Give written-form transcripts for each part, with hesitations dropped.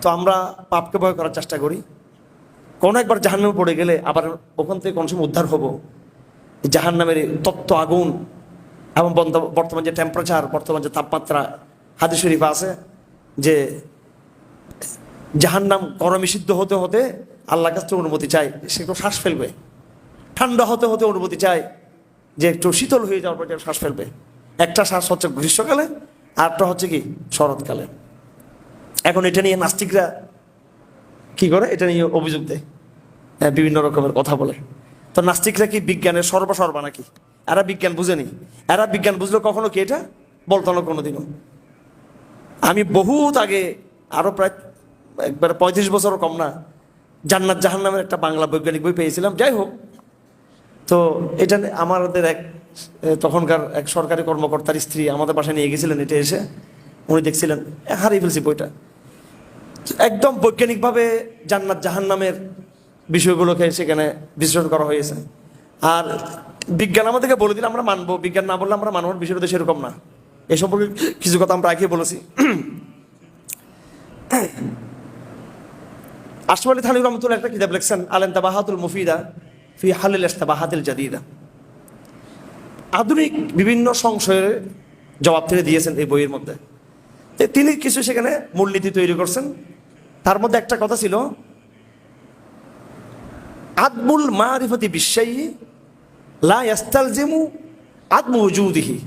তো আমরা পাপকে ভয় করার চেষ্টা করি। কোনো একবার জাহান্নামে পড়ে গেলে আবার ওখান থেকে কোনো সময় উদ্ধার হবো। জাহান্নামের তপ্ত আগুন এবং বর্তমান যে টেম্পারেচার, বর্তমান যে তাপমাত্রা, হাদিস শরীফে আছে যে জাহান্নাম গরমে সিদ্ধ হতে হতে আল্লাহর কাছ থেকে অনুমতি চায় সে একটু শ্বাস ফেলবে, ঠান্ডা হতে হতে অনুমতি চায় যে একটু শীতল হয়ে যাওয়ার পর শ্বাস ফেলবে। একটা শ্বাস হচ্ছে গ্রীষ্মকালে, আরটা হচ্ছে কি শরৎকালে। এখন এটা নিয়ে নাস্তিকরা কি করে, এটা নিয়ে অভিযোগ দেয়, বিভিন্ন রকমের কথা বলে। তো নাস্তিকরা কি বিজ্ঞানের সর্বসর্বা নাকি? এরা বিজ্ঞান বুঝেনি। এরা বিজ্ঞান বুঝলে কখনো কি এটা বলতো না কোনোদিনও। আমি বহুত আগে, আরো প্রায় একবার 35 বছরও কম না, জান্নাত জাহান্নামের একটা বাংলা বৈজ্ঞানিক বই পেয়েছিলাম। যাই হোক, তো এটা আমাদের তখনকার এক সরকারি কর্মকর্তার স্ত্রী আমাদের বাসায় নিয়ে গেছিলেন। এটা এসে উনি দেখছিলেন, হারিয়ে ফেলছি বইটা। একদম বৈজ্ঞানিকভাবে জান্নাত জাহান্নামের বিষয়গুলোকে সেখানে বিশ্লেষণ করা হয়েছে। আর বিজ্ঞান আমাদেরকে বলে দিলে আমরা মানবো, বিজ্ঞান না বললে আমরা মানবার বিষয়টা তো সেরকম না। এ সম্পর্কে কিছু কথা আমরা আগে বলেছি। আশরাফ আলী থানভী রহমাতুল্লাহ একটা কিতাব লিখছেন, আল ইনতিবাহাতুল মুফিদা ফি হালিল ইস্তিবাহাতিল জাদিদা। আধুনিক বিভিন্ন সংশয়ের জবাব তিনি দিয়েছেন এই বইয়ের মধ্যে। তিনি কিছু সেখানে মূলনীতি তৈরি করছেন। তার মধ্যে একটা কথা ছিল, আদমুল মারিফাতি বিশ্বয়ি লা ইয়াস্তালজিমু আদমু ওজুদিহি।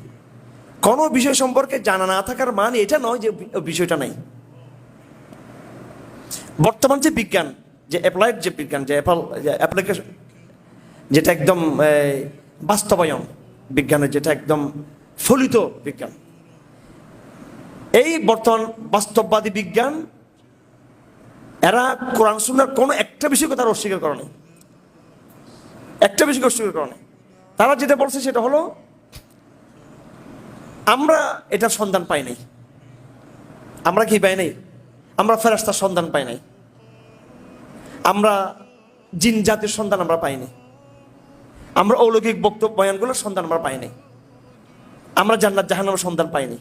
কোনো বিষয় সম্পর্কে জানা না থাকার মানে এটা নয় যে বিষয়টা নাই। বর্তমান যে বিজ্ঞান, যে অ্যাপ্লাইড যে বিজ্ঞান, যে অ্যাপ্লিকেশন, যেটা একদম বাস্তবায়ন বিজ্ঞানের, যেটা একদম ফলিত বিজ্ঞান, এই বর্তমান বাস্তববাদী বিজ্ঞান এরা কোরআন সুন্নাহর কোনো একটা বিষয়কে তারা অস্বীকার করে না। একটা বিষয়কে অস্বীকার করে না। তারা যেটা বলছে সেটা হলো, আমরা এটার সন্ধান পাই নাই। আমরা কি পাই নাই? আমরা ফেরেশতার সন্ধান পাই নাই, আমরা জিন জাতির সন্ধান আমরা পাইনি, আমরা অলৌকিক বক্তব্য বয়ানগুলোর সন্ধান আমরা পাইনি, আমরা জান্নাত জাহান্নামের সন্ধান পাইনি।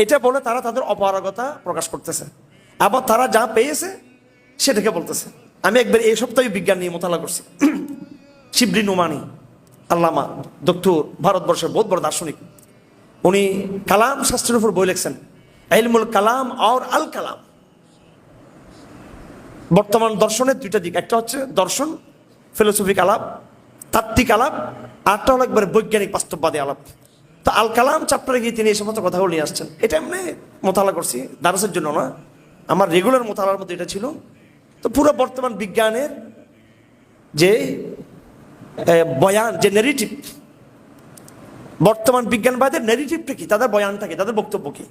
এটা বলে তারা তাদের অপারগতা প্রকাশ করতেছে। আবার তারা যা পেয়েছে সেটাকে বলতেছে। আমি একবার এই সপ্তাহে বিজ্ঞান নিয়ে মোতালা করছি। শিবলি নোমানি আল্লামা দক্ষিণ ভারতবর্ষের বহুত বড় দার্শনিক, উনি কালাম শাস্ত্রের উপর বই লিখছেন, ইলমুল কালাম আর আল কালাম। বর্তমান দর্শনের দুইটা দিক, একটা হচ্ছে দর্শন ফিলোসফিক আলাপ, তাত্ত্বিক আলাপ, আরটা হলো একবারে বৈজ্ঞানিক বাস্তববাদী আলাপ। তো আল কালাম চ্যাপ্টারে গিয়ে তিনি এই সমস্ত কথাগুলো নিয়ে আসছেন। এটা এমনি মোতালা করছি দারসের জন্য না, আমার রেগুলার মোতালার মধ্যে এটা ছিল। তো পুরো বর্তমান বিজ্ঞানের যে বয়ান, যে নেগেটিভ, বর্তমান বিজ্ঞানবাদের নেগেটিভটা কি, তাদের বয়ানটা কি, তাদের বক্তব্য কি?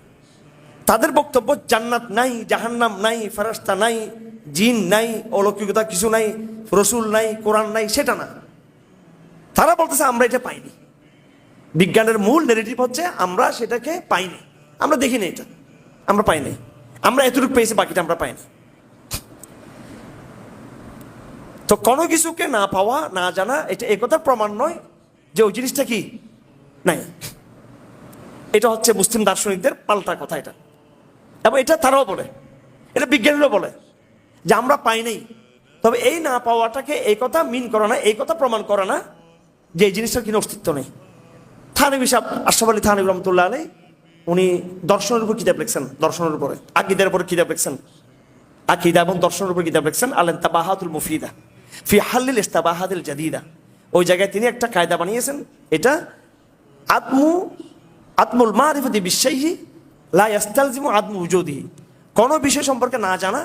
তাদের বক্তব্য জান্নাত নাই, জাহান্নাম নাই, ফেরেশতা নাই, জিন নাই, অলৌকিকতা কিছু নাই, রসুল নাই, কোরআন নাই, সেটা না। তারা বলতেছে আমরা এটা পাইনি। বিজ্ঞানের মূল নেগেটিভ হচ্ছে আমরা সেটাকে পাইনি, আমরা দেখিনি, এটা আমরা পাইনি, আমরা এতটুকু পেয়েছি, বাকিটা আমরা পাইনি। তো কোনো কিছুকে না পাওয়া, না জানা, এটা একথার প্রমাণ নয় যে ওই জিনিসটা কি নাই। এটা হচ্ছে মুসলিম দার্শনিকদের পাল্টা কথা এটা। এবং এটা তারাও বলে, এটা বিজ্ঞানীরাও বলে যে আমরা পাই নাই। তবে এই না পাওয়াটাকে এই কথা মিন করে না, এই কথা প্রমাণ করে না যে এই জিনিসটার কোনো অস্তিত্ব নেই। থানভী সাহেব, আশরাফ আলী থানভী রহমাতুল্লাহ আলাইহি, উনি দর্শনের উপর কিতাব লিখছেন, দর্শনের উপরে, আকীদার উপরে কিতাব লিখছেন, আকীদা এবং দর্শনের উপর কিতাব লিখছেন, আল ইনতিবাহাতুল মুফিদা ফি হালিল ইস্তিবাহাতিল জাদিদা। ওই জায়গায় তিনি একটা কায়দা বানিয়েছেন, এটা আদমুল মারিফাতি বিশ্বয়ি লা ইয়াস্তালজিমু আদমু ওজুদিহি। কোনো বিষয় সম্পর্কে না জানা,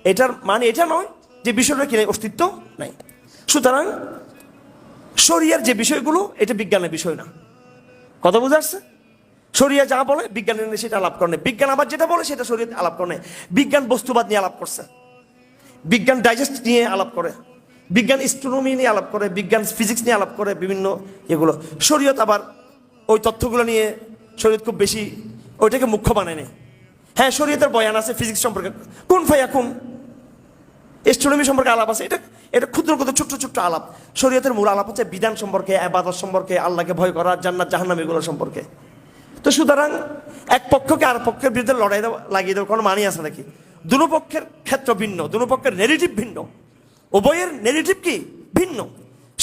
এটার মানে এটা নয় যে বিষয়টা কি অস্তিত্ব নাই। সুতরাং শরিয়ার যে বিষয়গুলো, এটা বিজ্ঞানের বিষয় না। কথা বুঝে আসছে? শরিয়া যা বলে বিজ্ঞানের নিয়ে সেটা আলাপ করে, বিজ্ঞান আবার যেটা বলে সেটা শরিয়ত আলাপ করে। বিজ্ঞান বস্তুবাদ নিয়ে আলাপ করছে, বিজ্ঞান ডাইজেস্ট নিয়ে আলাপ করে, বিজ্ঞান অ্যাস্ট্রোনমি নিয়ে আলাপ করে, বিজ্ঞান ফিজিক্স নিয়ে আলাপ করে, বিভিন্ন এগুলো। শরিয়ত আবার ওই তথ্যগুলো নিয়ে শরিয়ত খুব বেশি ওইটাকে মুখ্য বানায় নেই। হ্যাঁ, শরিয়তের বয়ান আছে ফিজিক্স সম্পর্কে, কোন ফাইয়া কোন, অ্যাস্ট্রোনমি সম্পর্কে আলাপ আছে, এটা ক্ষুদ্র ক্ষুদ্র ছোট্ট ছোট্ট আলাপ। শরিয়তের মূল আলাপ হচ্ছে বিধান সম্পর্কে, ইবাদত সম্পর্কে, আল্লাহকে ভয় করা, জান্নাত জাহান্নাম এগুলো সম্পর্কে। তো সুতরাং এক পক্ষকে আর পক্ষের বিরুদ্ধে লড়াই লাগিয়ে দেওয়ার কোনো মানি আছে নাকি? দুনো পক্ষের ক্ষেত্র ভিন্ন, দুনো পক্ষের নেগেটিভ ভিন্ন, উভয়ের নেগেটিভ কি ভিন্ন।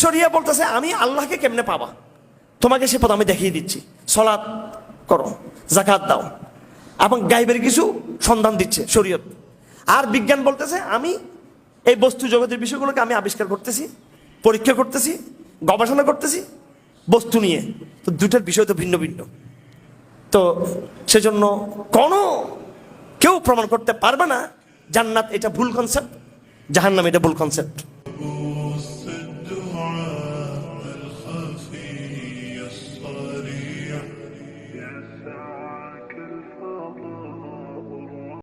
শরিয়া বলতেছে আমি আল্লাহকে কেমনে পাবা, তোমাকে সে পথ আমি দেখিয়ে দিচ্ছি, সলাৎ করো, জাকাত দাও, এবং গাইবের কিছু সন্ধান দিচ্ছে শরীয়ত। আর বিজ্ঞান বলতেছে আমি এই বস্তু জগতের বিষয়গুলোকে আমি আবিষ্কার করতেছি, পরীক্ষা করতেছি, গবেষণা করতেছি বস্তু নিয়ে। তো দুটার বিষয় তো ভিন্ন ভিন্ন। তো সেজন্য কোনো কেউ প্রমাণ করতে পারবে না জান্নাত এটা ভুল কনসেপ্ট, জাহান্নাম এটা ভুল কনসেপ্ট।